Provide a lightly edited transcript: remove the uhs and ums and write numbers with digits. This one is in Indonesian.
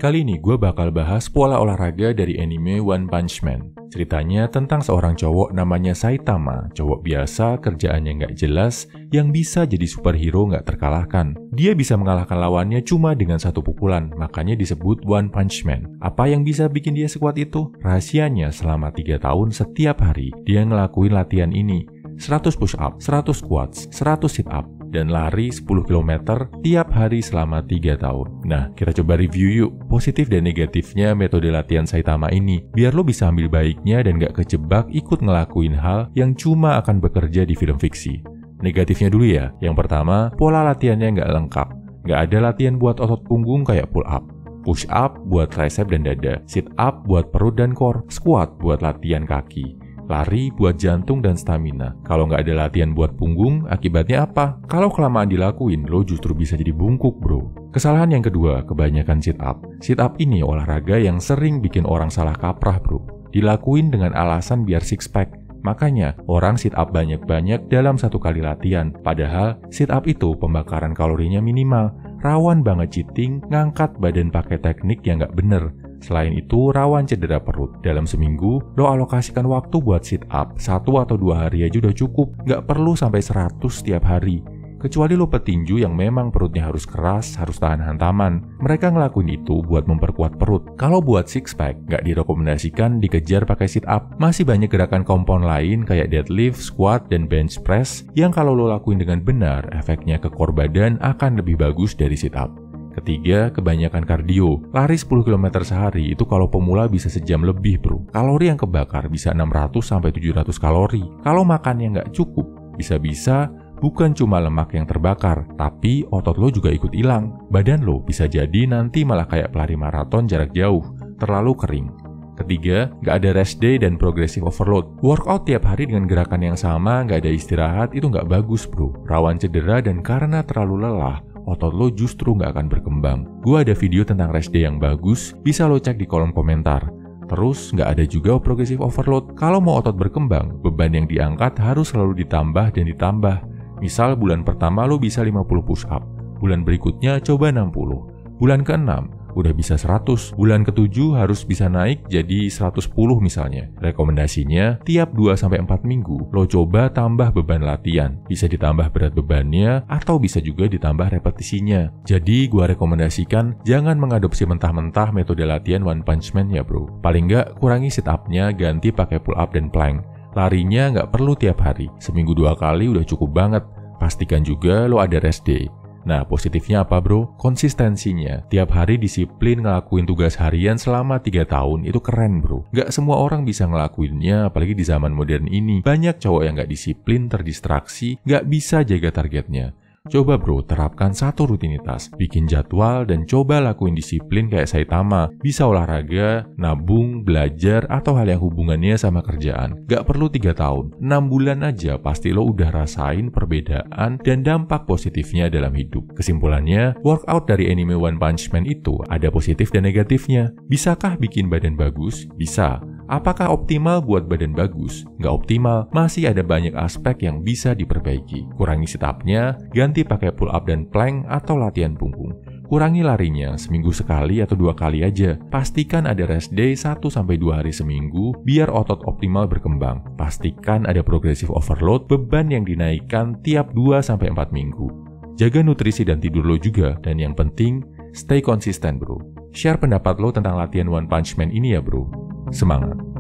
Kali ini gue bakal bahas pola olahraga dari anime One Punch Man. Ceritanya tentang seorang cowok namanya Saitama, cowok biasa, kerjaannya nggak jelas, yang bisa jadi superhero nggak terkalahkan. Dia bisa mengalahkan lawannya cuma dengan satu pukulan, makanya disebut One Punch Man. Apa yang bisa bikin dia sekuat itu? Rahasianya selama 3 tahun setiap hari, dia ngelakuin latihan ini. 100 push up, 100 squats, 100 sit up, dan lari 10 km tiap hari selama 3 tahun. Nah, kita coba review yuk positif dan negatifnya metode latihan Saitama ini, biar lo bisa ambil baiknya dan gak kejebak ikut ngelakuin hal yang cuma akan bekerja di film fiksi. Negatifnya dulu ya. Yang pertama, pola latihannya gak lengkap. Gak ada latihan buat otot punggung kayak pull up, push up buat tricep dan dada, sit up buat perut dan core, squat buat latihan kaki, lari buat jantung dan stamina. Kalau nggak ada latihan buat punggung, akibatnya apa? Kalau kelamaan dilakuin, lo justru bisa jadi bungkuk, bro. Kesalahan yang kedua, kebanyakan sit up. Sit up ini olahraga yang sering bikin orang salah kaprah, bro. Dilakuin dengan alasan biar six pack. Makanya, orang sit up banyak-banyak dalam satu kali latihan. Padahal, sit up itu pembakaran kalorinya minimal. Rawan banget cheating, ngangkat badan pakai teknik yang nggak bener. Selain itu, rawan cedera perut. Dalam seminggu, lo alokasikan waktu buat sit up 1 atau 2 hari aja udah cukup. Nggak perlu sampai 100 setiap hari. Kecuali lo petinju yang memang perutnya harus keras, harus tahan hantaman. Mereka ngelakuin itu buat memperkuat perut. Kalau buat six pack, nggak direkomendasikan dikejar pakai sit up. Masih banyak gerakan kompon lain kayak deadlift, squat, dan bench press yang kalau lo lakuin dengan benar, efeknya ke core badan akan lebih bagus dari sit up. Ketiga, kebanyakan kardio. Lari 10 km sehari itu kalau pemula bisa sejam lebih, bro. Kalori yang kebakar bisa 600-700 kalori. Kalau makannya nggak cukup, bisa-bisa bukan cuma lemak yang terbakar, tapi otot lo juga ikut hilang. Badan lo bisa jadi nanti malah kayak pelari maraton jarak jauh, terlalu kering. Ketiga, nggak ada rest day dan progressive overload. Workout tiap hari dengan gerakan yang sama, nggak ada istirahat, itu nggak bagus, bro. Rawan cedera dan karena terlalu lelah, otot lo justru nggak akan berkembang. Gua ada video tentang rest day yang bagus, bisa lo cek di kolom komentar. Terus, nggak ada juga progressive overload. Kalau mau otot berkembang, beban yang diangkat harus selalu ditambah dan ditambah. Misal bulan pertama lo bisa 50 push up, bulan berikutnya coba 60, bulan ke-6 udah bisa 100, bulan ke-7 harus bisa naik jadi 110 misalnya. Rekomendasinya, tiap 2-4 minggu, lo coba tambah beban latihan. Bisa ditambah berat bebannya, atau bisa juga ditambah repetisinya. Jadi, gua rekomendasikan, jangan mengadopsi mentah-mentah metode latihan One Punch Man ya bro. Paling nggak, kurangi sit up-nya, ganti pakai pull up dan plank. Larinya nggak perlu tiap hari, seminggu 2 kali udah cukup banget. Pastikan juga lo ada rest day. Nah, positifnya apa bro? Konsistensinya. Tiap hari disiplin ngelakuin tugas harian selama 3 tahun, itu keren bro. Gak semua orang bisa ngelakuinnya, apalagi di zaman modern ini. Banyak cowok yang gak disiplin, terdistraksi, gak bisa jaga targetnya. Coba bro, terapkan satu rutinitas, bikin jadwal dan coba lakuin disiplin kayak Saitama. Bisa olahraga, nabung, belajar, atau hal yang hubungannya sama kerjaan. Gak perlu 3 tahun, 6 bulan aja pasti lo udah rasain perbedaan dan dampak positifnya dalam hidup. Kesimpulannya, workout dari anime One Punch Man itu ada positif dan negatifnya. Bisakah bikin badan bagus? Bisa. Apakah optimal buat badan bagus? Nggak optimal, masih ada banyak aspek yang bisa diperbaiki. Kurangi sit up-nya, ganti pakai pull up dan plank atau latihan punggung. Kurangi larinya, seminggu sekali atau 2 kali aja. Pastikan ada rest day 1-2 hari seminggu, biar otot optimal berkembang. Pastikan ada progressive overload, beban yang dinaikkan tiap 2-4 minggu. Jaga nutrisi dan tidur lo juga, dan yang penting, stay konsisten bro. Share pendapat lo tentang latihan One Punch Man ini ya bro. Semangat!